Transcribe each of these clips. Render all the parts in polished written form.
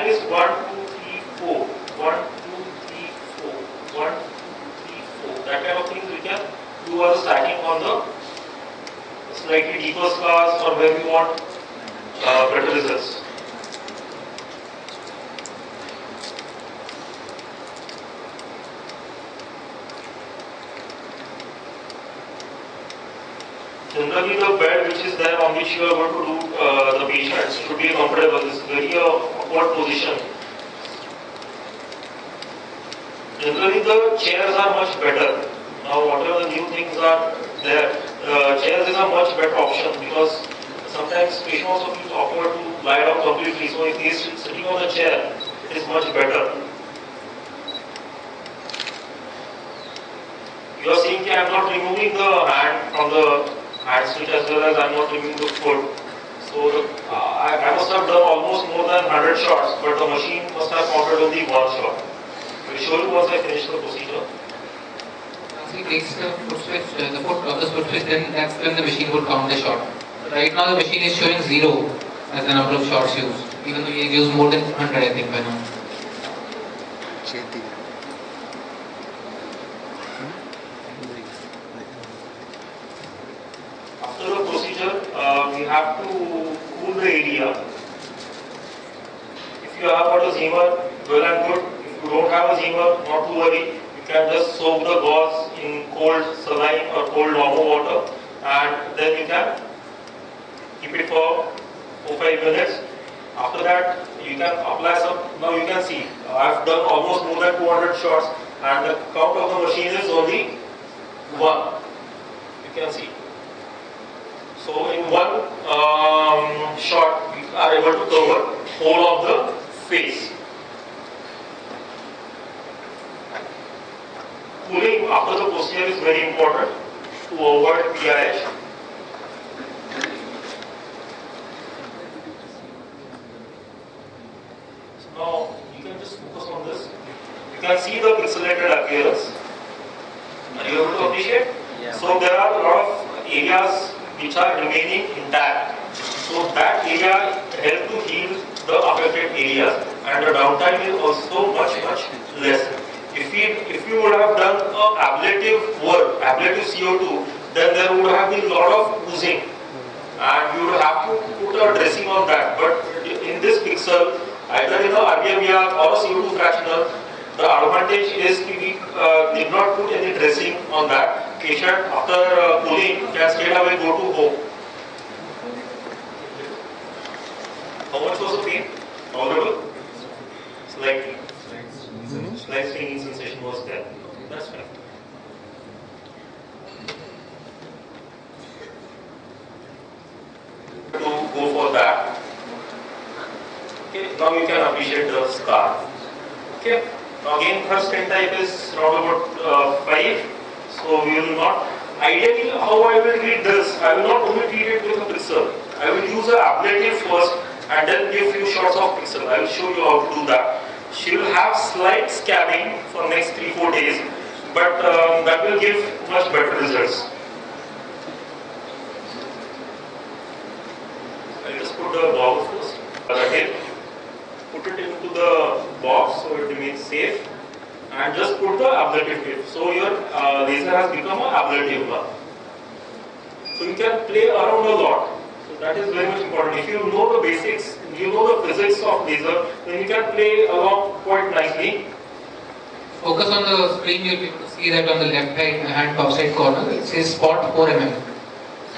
That is 1, 2, 3, 4. 1, 2, 3, 4. 1, 2, 3, 4. That kind of things we can do as stacking on the slightly deeper scars or where we want better results. Generally, the bed which is there on which you are going to do the patient should be comfortable. This is very awkward position. Generally, the chairs are much better. Now, whatever the new things are there, chairs is a much better option because sometimes patient also feels awkward to lie down completely. So, if he is sitting on a chair, it is much better. You are seeing that I am not removing the hand from the hand switch as well as I am not removing the foot. So I must have done almost more than 100 shots, but the machine must have counted only one shot. I will show you once I finish the procedure. Once he takes the foot switch, the foot of the foot switch, then that's when the machine would count the shot. Right now the machine is showing 0 as the number of shots used, even though he has used more than 100 I think by now. After the procedure, we have to cool the area. If you have got a Zimmer, well and good. If you don't have a Zimmer, not to worry. You can just soak the gauze in cold saline or cold warm water, and then you can keep it for 4-5 minutes. After that, you can apply some. Now you can see, I have done almost more than 200 shots, and the count of the machine is only 1. You can see. So in one shot, we are able to cover whole of the face. Cooling after the procedure is very important to avoid PIH. So now you can just focus on this. You can see the pixelated appearance. Are you able to appreciate? Yeah. So there are a lot of areas which are remaining intact. So that area help to heal the affected areas, and the downtime is also much less. If you would have done ablative work, ablative CO2, then there would have been a lot of oozing, and you would have to put a dressing on that. But in this pixel, either in the RBMR or CO2 fractional, the advantage is we did not put any dressing on that. Patient after cooling can straight away go to home. How much was the pain? Tolerable? Slightly. Slight stinging sensation was there. That's fine. To go for that. Okay, now you can appreciate the scar. Okay. Now again, first stent type is around about 5. So we will not, ideally how I will treat this, I will not only treat it with a pixel. I will use an ablative first and then give few shots of pixel. I will show you how to do that. She will have slight scabbing for next 3-4 days, but that will give much better results. I will just put the box first. Again, put it into the box so it remains safe. And just put the ablative tip. So your laser has become an ablative one. So you can play around a lot. So that is very much important. If you know the basics, you know the physics of laser, then you can play along quite nicely. Focus on the screen, you'll be able to see that on the left hand top side corner, it says spot 4 mm.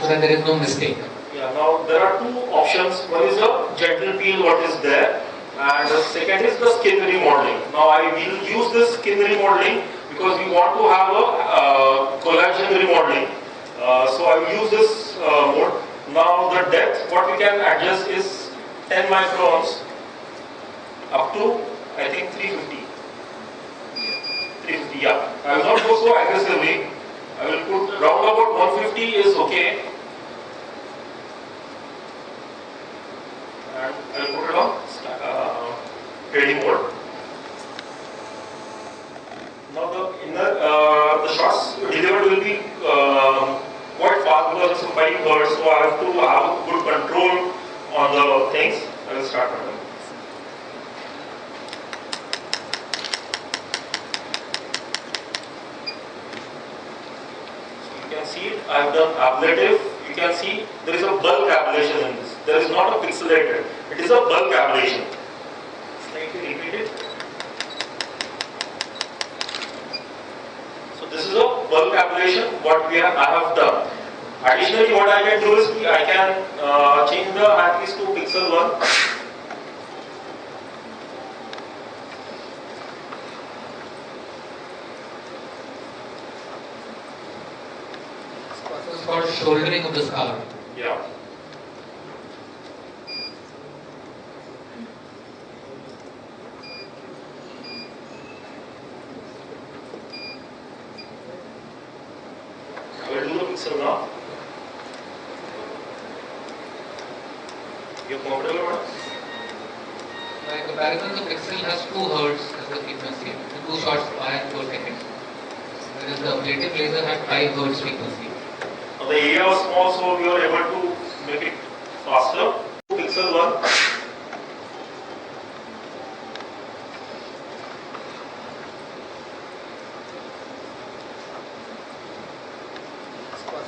So that there is no mistake. Yeah, now there are two options. One is a gentle peel, what is there. And the second is the skin remodeling. Now I will use this skin remodeling because we want to have a collagen remodeling. So I will use this mode. Now the depth, what we can adjust is 10 microns up to I think 350. 350, yeah. I will not go so aggressively. I will put round about 150 is okay. And I will put it on trading mode. Now the shots delivered will be quite fast because it's a 5 hertz, so I have to have good control on the things. I will start now. see it. I have done ablative. You can see there is a bulk ablation in this. There is not a pixelated. It is a bulk ablation. Slightly repeat it. So this is a bulk ablation. What I have done. Additionally, what I can do is I can change the handpiece to pixel 1. This is called shouldering of the scar. Yeah. I will do the pixel now. You are comfortable, madam? By comparison, the pixel has 2 Hz as the frequency, 2 shots per second. Whereas the ablative laser had 5 Hz frequency. Now the area was small, so we are able to make it faster. Pixel 1.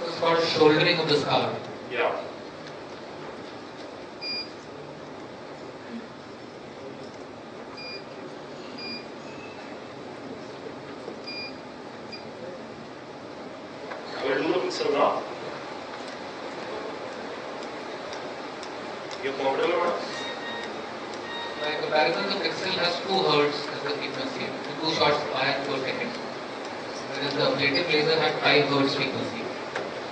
This is called shouldering of the scar. Yeah. I will do the pixel now. You are comfortable, madam? By comparison, the pixel has 2 Hz as the frequency, 2 shots per second. Whereas the ablative laser had 5 Hz frequency.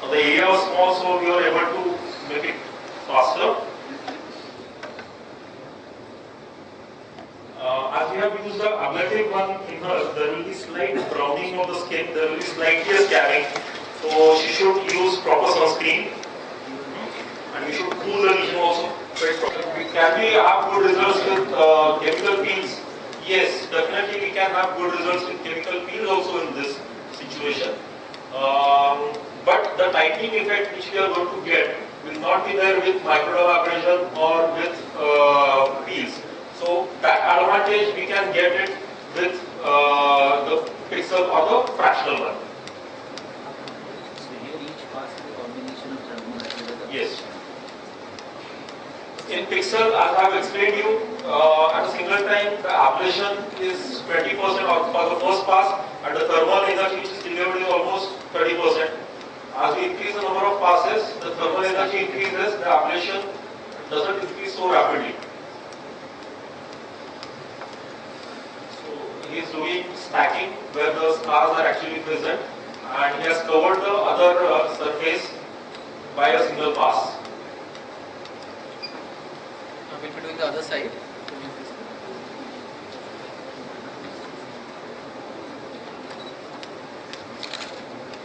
Now the area was small, so we were able to make it faster. As we have used the ablative one in her, there will be slight browning of the skin, there will be slightly a scarring. So she should use proper sunscreen. And we should cool the lesion also. Can we have good results with chemical peels? Yes, definitely we can have good results with chemical peels also in this situation. But the tightening effect which we are going to get will not be there with microdermabrasion or with peels. So that advantage we can get it with the pixel or the fractional one. So here each pass is a combination of thermal as well as the Yes. In pixel, as I have explained you, at a single time the ablation is 20% for the first pass, and the thermal energy which is delivered is almost 30%. As we increase the number of passes, the thermal energy increases, the ablation doesn't increase so rapidly. So he is doing stacking where the scars are actually present, and he has covered the other surface by a single pass. Now we'll be doing the other side.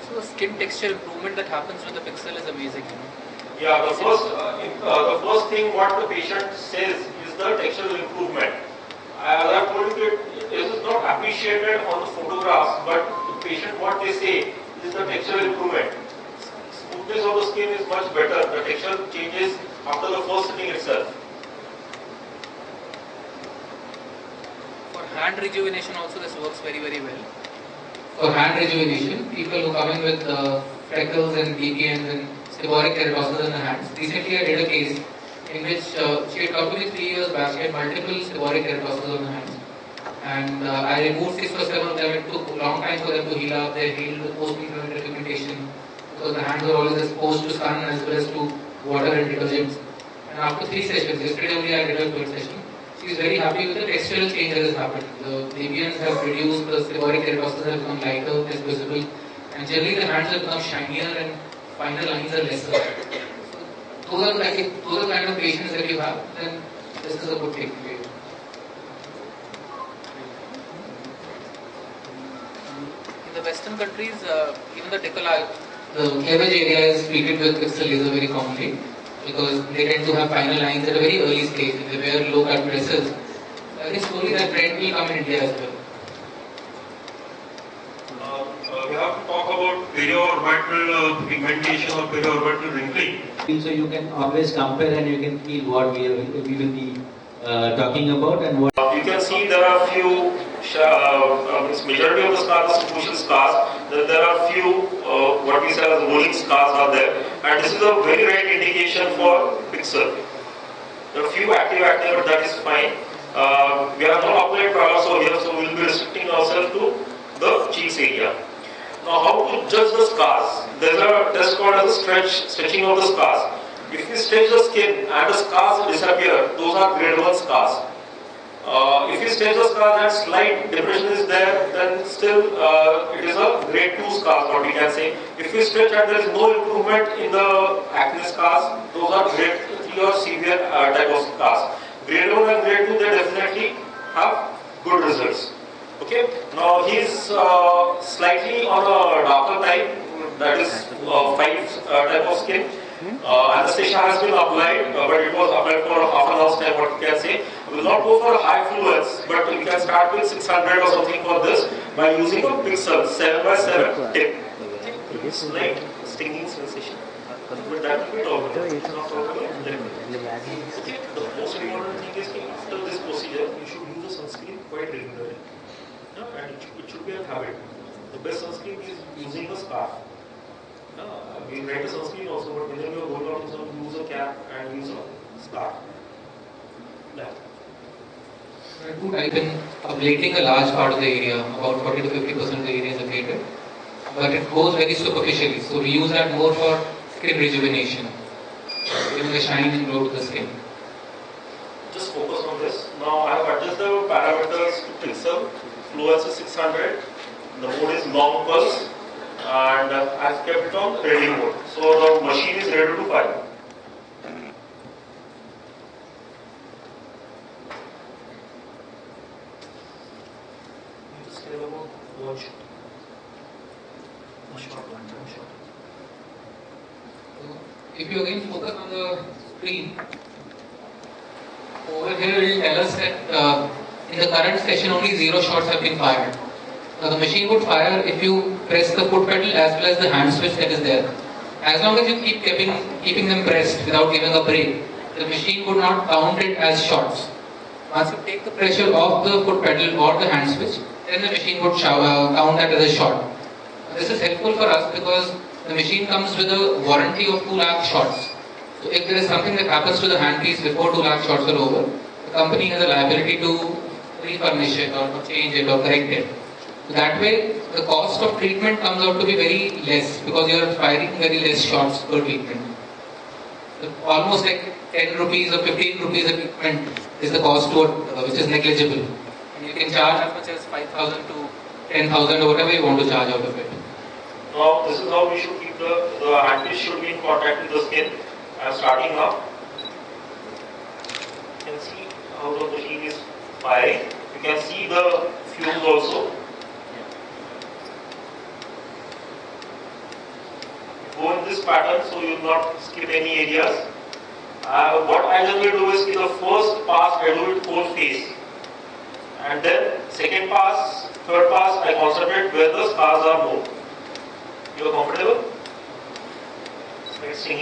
So the skin texture improvement that happens with the pixel is amazing, you know. Yeah, the first thing what the patient says is the textural improvement. As I have told you, it is not appreciated on the photographs, but the patient what they say is the textural improvement. Smoothness of the skin is much better. The texture changes after the first sitting itself. For hand rejuvenation also this works very well. For hand rejuvenation, people who come in with freckles and BPNs and seborrheic keratosis in the hands. Recently I did a case in which she had come to me 3 years back. She had multiple seborrheic keratosis on the hands. And I removed 6 or 7 of them. It took a long time for them to heal up. They healed with post-treatment pigmentation because the hands were always exposed to sun as well as to water and detergents. And after 3 sessions, yesterday only I did a 3rd session, she is very happy with the textural change that has happened. The BPNs have reduced, the seborrheic keratosis have become lighter, less visible, and generally the hands have become shinier and finer lines are lesser. So those are the kind of patients that you have, then this is a good thing for you. In the Western countries, even the decolletage, The cleavage area is treated with pixel laser very commonly because they tend to have finer lines at a very early stage. If they wear low cut dresses, I think slowly that trend will come in India as well. We have to talk about periorbital pigmentation or periorbital wrinkling. So you can always compare and you can feel what we will be talking about and what. You can see there are few majority of the scars are superficial scars. Then there are few what we say as rolling scars are there, and this is a very right indication for pixel. There are few active, but that is fine. We have no operate trials over here, so we will be restricting ourselves to the cheeks area. Now, how to judge the scars? There is a test called as a stretching of the scars. If we stretch the skin and the scars disappear, those are grade 1 scars. If you stretch the scar and slight depression is there, then still it is a grade 2 scars, what we can say. If you stretch and there is no improvement in the acne scars, those are grade 3 or severe type of scars. Grade 1 and grade 2, they definitely have good results. Okay, now he is slightly on a darker type, that is 5 type of skin. Anesthesia has been applied, but it was applied for half an hour's time, what we can say. We will not go for high fluence, but we can start with 600 or something for this by using a pixel 7x7 tip. Slight stinging sensation. But that will be tolerable. It's not tolerable. Okay, the most important thing is that after this procedure, you should use a sunscreen quite regularly. And it should be a habit. The best sunscreen is using a scarf. We write a sunscreen also, but whenever you are going out, you use a cap and use a scarf. Yeah. I've been ablating a large part of the area, about 40 to 50% of the area is ablated, but it goes very superficially. So we use that more for skin rejuvenation, giving a shine and glow to the skin. Just focus on this. Now I have adjusted the parameters to pixel. Fluence is 600. The mode is long pulse, and I have kept it on ready mode. So the machine is ready to fire. Just tell about one shot. One shot. If you again focus on the screen, over here it will tell us that in the current session only 0 shots have been fired. Now the machine would fire if you press the foot pedal as well as the hand switch that is there. As long as you keep keeping them pressed without giving a break, the machine would not count it as shots. Once you take the pressure off the foot pedal or the hand switch, then the machine would count that as a shot. This is helpful for us because the machine comes with a warranty of 2 lakh shots. So if there is something that happens to the handpiece before 2 lakh shots are over, the company has a liability to refurnish it or change it or correct it. So that way, the cost of treatment comes out to be very less because you are firing very less shots per treatment. So almost like 10 rupees or 15 rupees a treatment is the cost to which is negligible. And you can charge as much as 5,000 to 10,000 or whatever you want to charge out of it. Now this is how we should keep the handpiece should be in contact with the skin. I am starting now. You can see how the machine is firing. You can see the fumes also. Go in this pattern so you will not skip any areas. What I generally do is the first pass I do it whole face, and then second pass, third pass I concentrate where the scars are more. You are comfortable? Let's sing it.